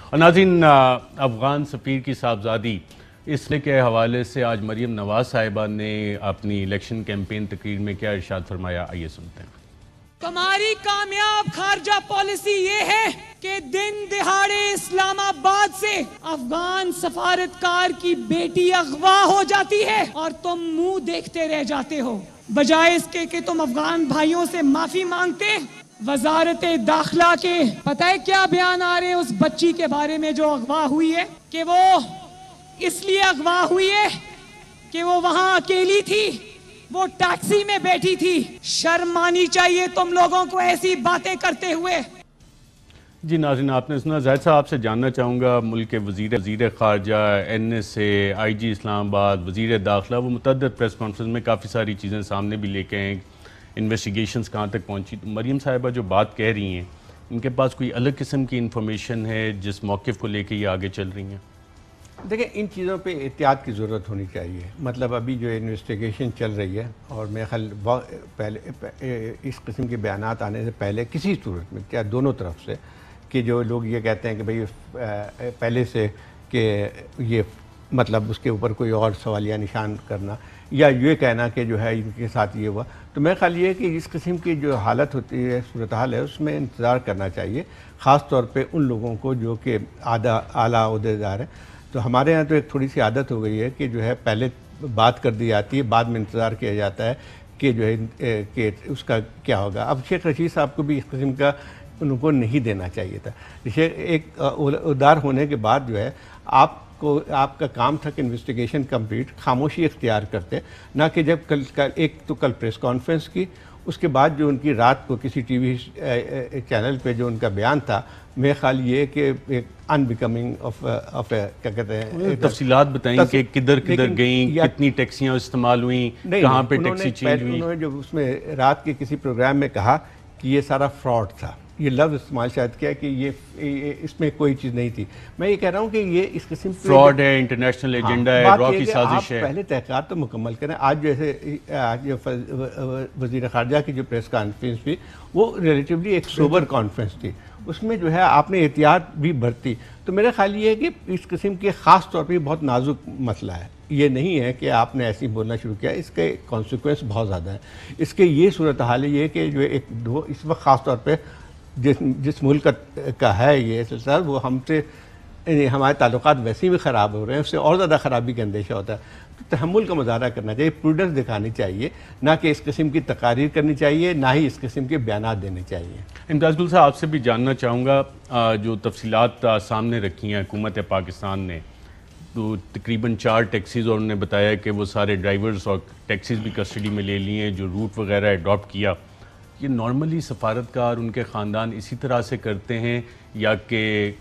اور ناظرین، افغان سفیر کی صاحبزادی اس کے حوالے سے آج مریم نواز صاحبہ نے اپنی الیکشن کیمپین تقریر میں کیا ارشاد فرمایا، آئیے سنتے ہیں۔ ہماری کامیاب خارجہ پالیسی یہ ہے کہ دن دہاڑے اسلام آباد سے افغان سفارتکار کی بیٹی اغوا ہو جاتی ہے اور تم منہ دیکھتے رہ جاتے ہو، بجائے اس کے کہ تم افغان بھائیوں سے معافی مانگتے۔ وزارت داخلہ کے پتہ ہے کیا بیان آ رہے ہیں اس بچی کے بارے میں جو اغوا ہوئی ہے، کہ وہ اس لیے اغوا ہوئی ہے کہ وہ وہاں اکیلی تھی، وہ ٹیکسی میں بیٹھی تھی۔ شرم آنی چاہیے تم لوگوں کو ایسی باتیں کرتے ہوئے۔ جی ناظرین، آپ نے سنا، زاہد صاحب آپ سے جاننا چاہوں گا، ملک کے وزیر خارجہ، NSA، IG اسلام آباد، وزیر داخلہ، وہ متعدد پریس کانفرنس میں کافی ساری چیزیں سامنے بھی لے کے ہیں، انویسٹیگیشنز کہاں تک پہنچی۔ تو مریم صاحبہ جو بات کہہ رہی ہیں، ان کے پاس کوئی الگ قسم کی انفارمیشن ہے جس موقف کو لے کے یہ آگے چل رہی ہیں؟ دیکھیں، ان چیزوں پہ احتیاط کی ضرورت ہونی چاہیے۔ مطلب ابھی جو انویسٹیگیشن چل رہی ہے، اور میرے خیال پہلے اس قسم کے بیانات آنے سے پہلے کسی صورت میں، کیا دونوں طرف سے، کہ جو لوگ یہ کہتے ہیں کہ بھئی پہلے سے کہ یہ مطلب اس کے اوپر کوئی اور سوالیہ نشان کرنا، یا یہ کہنا کہ جو ہے ان کے ساتھ یہ ہوا، تو میرا خیال یہ ہے کہ اس قسم کی جو حالت ہوتی ہے، صورتحال ہے، اس میں انتظار کرنا چاہیے، خاص طور پہ ان لوگوں کو جو کہ اعلیٰ عہدیدار ہیں۔ تو ہمارے ہاں تو ایک تھوڑی سی عادت ہو گئی ہے کہ جو ہے پہلے بات کر دی جاتی ہے، بعد میں انتظار کیا جاتا ہے کہ جو ہے کہ اس کا کیا ہوگا۔ اب شیخ رشید صاحب کو بھی اس قسم کا ان کو نہیں دینا چاہیے تھا۔ ایک عہدیدار ہونے کے بعد جو ہے آپ کا کام تھا کہ انویسٹیگیشن کمپلیٹ، خاموشی اختیار کرتے، نہ کہ جب کل پریس کانفرنس کی، اس کے بعد جو ان کی رات کو کسی ٹی وی چینل پہ جو ان کا بیان تھا، میرے خیال یہ کہ ایک ان بیکمنگ آف کیا کہتے ہیں، تفصیلات بتائیں کہ کدھر گئیں، کتنی ٹیکسیاں استعمال ہوئیں، کہاں پہ ٹیکسی چینج ہوئی۔ انہوں نے جو اس میں رات کے کسی پروگرام میں کہا کہ یہ سارا فراڈ تھا، یہ لفظ استعمال شاید کیا کہ یہ اس میں کوئی چیز نہیں تھی۔ میں یہ کہہ رہا ہوں کہ یہ اس قسم کی فراڈ ہے، انٹرنیشنل ایجنڈا ہے، را کی سازش ہے۔ پہلے تحقیقات تو مکمل کریں۔ آج جو وزیر خارجہ کی جو پریس کانفرنس تھی، وہ ریلیٹیولی ایک سوبر کانفرنس تھی، اس میں جو ہے آپ نے احتیاط بھی برتی۔ تو میرا خیال یہ ہے کہ اس قسم کے خاص طور پہ بہت نازک مسئلہ ہے، یہ نہیں ہے کہ آپ نے ایسے ہی بولنا شروع کیا، اس کے کانسیکوینس بہت زیادہ ہیں۔ اس کے یہ صورتحال ہے یہ کہ جو اس وقت خاص طور پہ جس ملک کا ہے یہ سلسلہ، وہ ہم سے ہمارے تعلقات ویسے بھی خراب ہو رہے ہیں، اس سے اور زیادہ خرابی کا اندیشہ ہوتا ہے۔ تو تحمل کا مظاہرہ کرنا چاہیے، پروڈنس دکھانی چاہیے، نہ کہ اس قسم کی تقاریر کرنی چاہیے، نہ ہی اس قسم کے بیانات دینے چاہیے۔ امتیاز گل صاحب، آپ سے بھی جاننا چاہوں گا، جو تفصیلات سامنے رکھی ہیں حکومت پاکستان نے، تو تقریباً 4 ٹیکسیز، اور انہوں نے بتایا کہ وہ سارے ڈرائیورز اور ٹیکسیز بھی کسٹڈی میں لے لی ہیں، جو روٹ وغیرہ اڈاپٹ کیا۔ یہ نارملی سفارتکار ان کے خاندان اسی طرح سے کرتے ہیں، یا کہ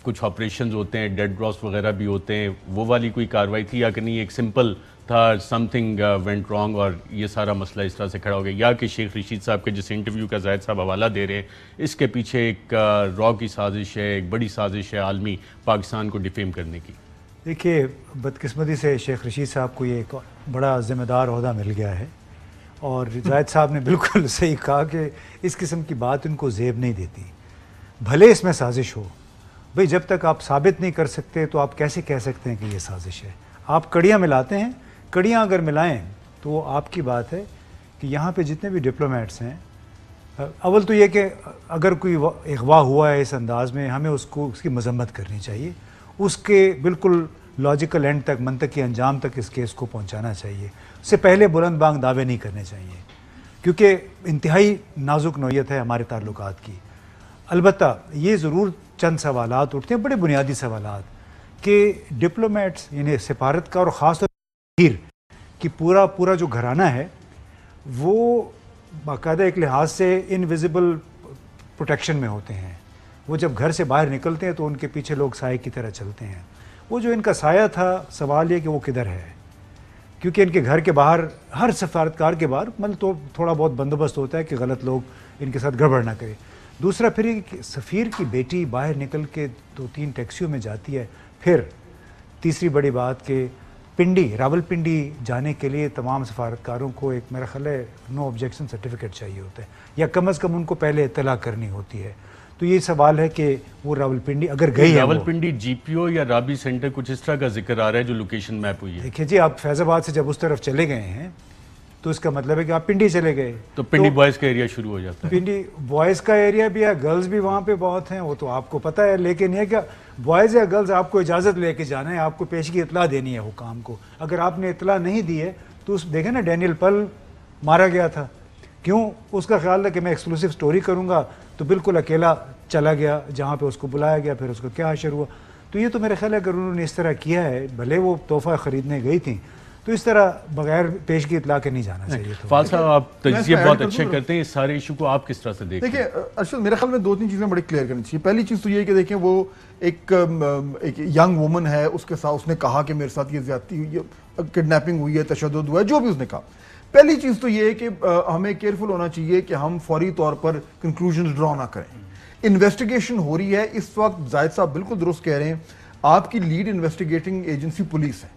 کچھ آپریشنز ہوتے ہیں، ڈیڈ ڈراپس وغیرہ بھی ہوتے ہیں، وہ والی کوئی کارروائی تھی، یا کہ نہیں ایک سمپل تھا، سم تھنگ وینٹ رانگ اور یہ سارا مسئلہ اس طرح سے کھڑا ہو گیا، یا کہ شیخ رشید صاحب کے جس انٹرویو کا زاہد صاحب حوالہ دے رہے ہیں، اس کے پیچھے ایک را کی سازش ہے، ایک بڑی سازش ہے عالمی، پاکستان کو ڈیفیم کرنے کی؟ دیکھیے، بدقسمتی سے شیخ رشید صاحب کو یہ ایک بڑا ذمہ دار عہدہ مل گیا ہے، اور زاہد صاحب نے بالکل صحیح کہا کہ اس قسم کی بات ان کو زیب نہیں دیتی، بھلے اس میں سازش ہو۔ بھئی جب تک آپ ثابت نہیں کر سکتے تو آپ کیسے کہہ سکتے ہیں کہ یہ سازش ہے؟ آپ کڑیاں ملاتے ہیں، کڑیاں اگر ملائیں تو وہ آپ کی بات ہے کہ یہاں پہ جتنے بھی ڈپلومیٹس ہیں، اول تو یہ کہ اگر کوئی اغوا ہوا ہے اس انداز میں، ہمیں اس کی مذمت کرنی چاہیے، اس کے بالکل لاجیکل اینڈ تک، منطقی انجام تک اس کیس کو پہنچانا چاہیے، اس سے پہلے بلند بانگ دعوے نہیں کرنے چاہیے، کیونکہ انتہائی نازک نوعیت ہے ہمارے تعلقات کی۔ البتہ یہ ضرور چند سوالات اٹھتے ہیں، بڑے بنیادی سوالات، کہ ڈپلومیٹس یعنی سفارتکار اور خاص طور پر سفیر کی پورا جو گھرانہ ہے، وہ باقاعدہ ایک لحاظ سے انویزیبل پروٹیکشن میں ہوتے ہیں۔ وہ جب گھر سے باہر نکلتے ہیں تو ان کے پیچھے لوگ سائے کی طرح چلتے ہیں۔ وہ جو ان کا سایہ تھا، سوال یہ کہ وہ کدھر ہے، کیونکہ ان کے گھر کے باہر، ہر سفارتکار کے باہر مطلب تو تھوڑا بہت بندوبست ہوتا ہے کہ غلط لوگ ان کے ساتھ گڑبڑ نہ کرے۔ دوسرا پھر یہ کہ سفیر کی بیٹی باہر نکل کے 2-3 ٹیکسیوں میں جاتی ہے۔ پھر تیسری بڑی بات کہ راول پنڈی جانے کے لیے تمام سفارتکاروں کو ایک میرا خیال ہے نو آبجیکشن سرٹیفکیٹ چاہیے ہوتا ہے، یا کم از کم ان کو پہلے اطلاع کرنی ہوتی ہے۔ تو یہ سوال ہے کہ وہ راولپنڈی اگر گئی ہے، راولپنڈی جی پی او یا رابی سینٹر کچھ اس طرح کا ذکر آ رہا ہے جو لوکیشن میپ ہوئی ہے. دیکھیں جی، آپ فیض آباد سے جب اس طرف چلے گئے ہیں تو اس کا مطلب ہے کہ آپ پنڈی چلے گئے، تو پنڈی بوائز کا ایریا شروع ہو جاتا ہے. پنڈی بوائز کا ایریا بھی ہے، گرلز بھی وہاں پہ بہت ہیں، وہ تو آپ کو پتہ ہے. لیکن یہ کہ بوائز یا گرلز آپ کو اجازت لے کے جانا ہے، آپ کو پیشگی اطلاع دینی ہے حکام کو. اگر آپ نے اطلاع نہیں دی ہے تو دیکھیں نا، ڈینیل پل مارا گیا تھا، کیوں؟ اس کا خیال تھا کہ میں ایکسکلوسیو سٹوری کروں گا، تو بالکل اکیلا چلا گیا جہاں پہ اس کو بلایا گیا، پھر اس کو کیا حشر ہوا. تو یہ تو میرے خیال ہے اگر انہوں نے اس طرح کیا ہے، بھلے وہ تحفہ خریدنے گئی تھیں، تو اس طرح بغیر پیشگی اطلاع کے نہیں جانا چاہیے. فال صاحب، آپ تجزیہ بہت اچھے کرتے ہیں، اس سارے ایشو کو آپ کس طرح سے دیکھتے ہیں؟ دیکھیں ارشد، میرے خیال میں 2-3 چیزیں بڑی کلیئر کرنی چاہیے. پہلی چیز تو یہ کہ دیکھیں، وہ ایک ینگ وومن ہے، اس کے ساتھ اس نے کہا کہ میرے ساتھ یہ زیادتی ہوئی ہے، کڈنیپنگ ہوئی ہے، تشدد ہوا ہے، جو بھی اس نے کہا. پہلی چیز تو یہ ہے کہ ہمیں کیئرفل ہونا چاہیے کہ ہم فوری طور پر کنکلوژنز ڈرا نہ کریں. انویسٹیگیشن ہو رہی ہے اس وقت. زاہد صاحب بالکل درست کہہ رہے ہیں، آپ کی لیڈ انویسٹیگیٹنگ ایجنسی پولیس ہے.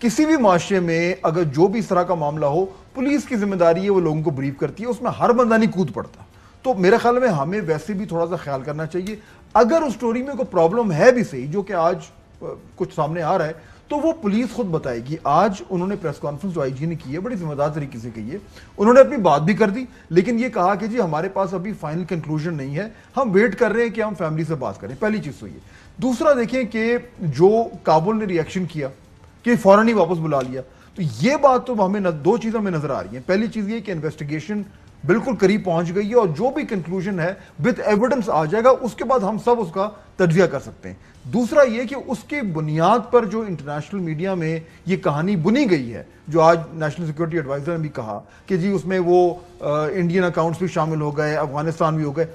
کسی بھی معاشرے میں اگر جو بھی اس طرح کا معاملہ ہو، پولیس کی ذمہ داری ہے، وہ لوگوں کو بریف کرتی ہے، اس میں ہر بندہ نہیں کود پڑتا. تو میرے خیال میں ہمیں ویسے بھی تھوڑا سا خیال کرنا چاہیے. اگر اس سٹوری میں کوئی پرابلم ہے بھی صحیح، جو کہ آج کچھ سامنے آ رہا ہے، تو وہ پولیس خود بتائے گی. آج انہوں نے پریس کانفرنس جو آئی جی نے کی ہے، بڑی ذمہ دار طریقے سے کی ہے. انہوں نے اپنی بات بھی کر دی، لیکن یہ کہا کہ جی ہمارے پاس ابھی فائنل کنکلوژن نہیں ہے، ہم ویٹ کر رہے ہیں کہ ہم فیملی سے بات کریں. پہلی چیز تو یہ. دوسرا دیکھیں کہ جو کابل نے ریئیکشن کیا کہ فوراً ہی واپس بلا لیا، تو یہ بات تو ہمیں 2 چیزیں ہمیں نظر آ رہی ہیں. پہلی چیز یہ کہ انویسٹیگیشن بالکل قریب پہنچ گئی ہے، اور جو بھی کنکلوژن ہے وتھ ایویڈنس آ جائے گا، اس کے بعد ہم سب اس کا تجزیہ کر سکتے ہیں. دوسرا یہ کہ اس کے بنیاد پر جو انٹرنیشنل میڈیا میں یہ کہانی بنی گئی ہے، جو آج نیشنل سیکورٹی ایڈوائزر نے بھی کہا کہ جی اس میں وہ انڈین اکاؤنٹس بھی شامل ہو گئے، افغانستان بھی ہو گئے،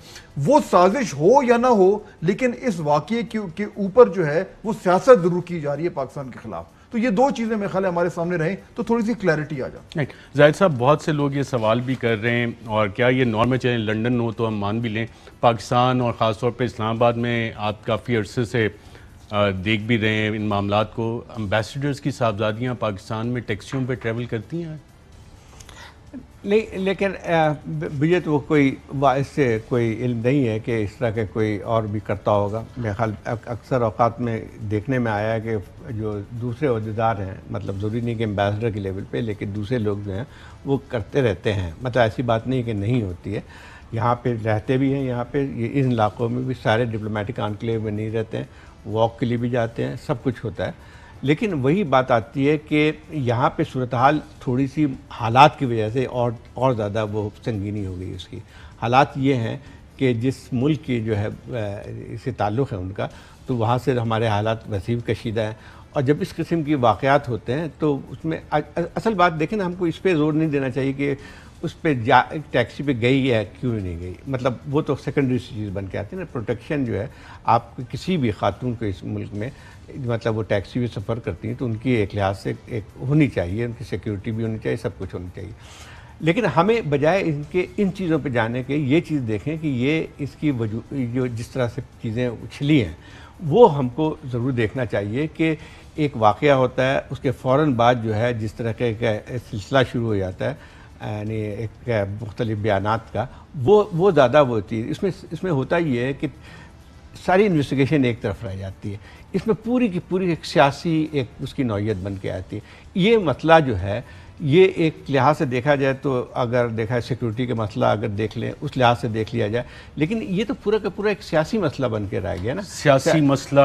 وہ سازش ہو یا نہ ہو، لیکن اس واقعے کے اوپر جو ہے وہ سیاست ضرور کی جا رہی ہے پاکستان کے خلاف. تو یہ 2 چیزیں میرے خیال ہے ہمارے سامنے رہیں تو تھوڑی سی کلیئرٹی آ جائے. زاہد صاحب، بہت سے لوگ یہ سوال بھی کر رہے ہیں، اور کیا یہ نارمل چلیں لنڈن ہو تو ہم مان بھی لیں، پاکستان اور خاص طور پہ اسلام آباد میں آپ کافی عرصے سے دیکھ بھی رہے ہیں ان معاملات کو، امبیسڈرز کی صاحبزادیاں پاکستان میں ٹیکسیوں پہ ٹریول کرتی ہیں؟ لیکن مجھے تو کوئی اس سے کوئی علم نہیں ہے کہ اس طرح کے کوئی اور بھی کرتا ہوگا. میرے خیال اکثر اوقات میں دیکھنے میں آیا ہے کہ جو دوسرے عہدیدار ہیں، مطلب ضروری نہیں کہ امبیسڈر کے لیول پہ، لیکن دوسرے لوگ جو ہیں وہ کرتے رہتے ہیں. مطلب ایسی بات نہیں کہ نہیں ہوتی ہے، یہاں پہ رہتے بھی ہیں. یہاں پہ ان علاقوں میں بھی سارے ڈپلومیٹک انکلیو میں نہیں رہتے ہیں، واک کے لیے بھی جاتے ہیں، سب کچھ ہوتا ہے. لیکن وہی بات آتی ہے کہ یہاں پہ صورتحال تھوڑی سی حالات کی وجہ سے اور زیادہ وہ سنگینی ہو گئی. اس کی حالات یہ ہیں کہ جس ملک کی جو ہے اس سے تعلق ہے ان کا، تو وہاں سے ہمارے حالات وسیع کشیدہ ہیں. اور جب اس قسم کی واقعات ہوتے ہیں تو اس میں اصل بات دیکھیں نا، ہم کو اس پہ زور نہیں دینا چاہیے کہ اس پہ ٹیکسی پہ گئی ہے کیوں نہیں گئی. مطلب وہ تو سیکنڈری چیز بن کے آتی ہے نا. پروٹیکشن جو ہے آپ کسی بھی خاتون کو اس ملک میں، مطلب وہ ٹیکسی پہ سفر کرتی ہیں تو ان کی ایک لحاظ سے ایک ہونی چاہیے، ان کی سیکیورٹی بھی ہونی چاہیے، سب کچھ ہونی چاہیے. لیکن ہمیں بجائے ان چیزوں پہ جانے کے یہ چیز دیکھیں کہ یہ اس کی جو جس طرح سے چیزیں اچھلی ہیں، وہ ہم کو ضرور دیکھنا چاہیے کہ ایک واقعہ ہوتا ہے، اس کے فوراً بعد جو ہے جس طرح کا ایک سلسلہ شروع ہو جاتا ہے، یعنی ایک مختلف بیانات کا، وہ زیادہ وہ ہوتی ہے. اس میں ہوتا یہ ہے کہ ساری انویسٹیگیشن ایک طرف رہ جاتی ہے. اس میں پوری کی پوری ایک سیاسی ایک اس کی نوعیت بن کے آتی ہے. یہ مسئلہ جو ہے، یہ ایک لحاظ سے دیکھا جائے تو اگر دیکھا ہے سیکورٹی کا مسئلہ اگر دیکھ لیں، اس لحاظ سے دیکھ لیا جائے، لیکن یہ تو پورا کا پورا ایک سیاسی مسئلہ بن کے رہ گیا نا. سیاسی مسئلہ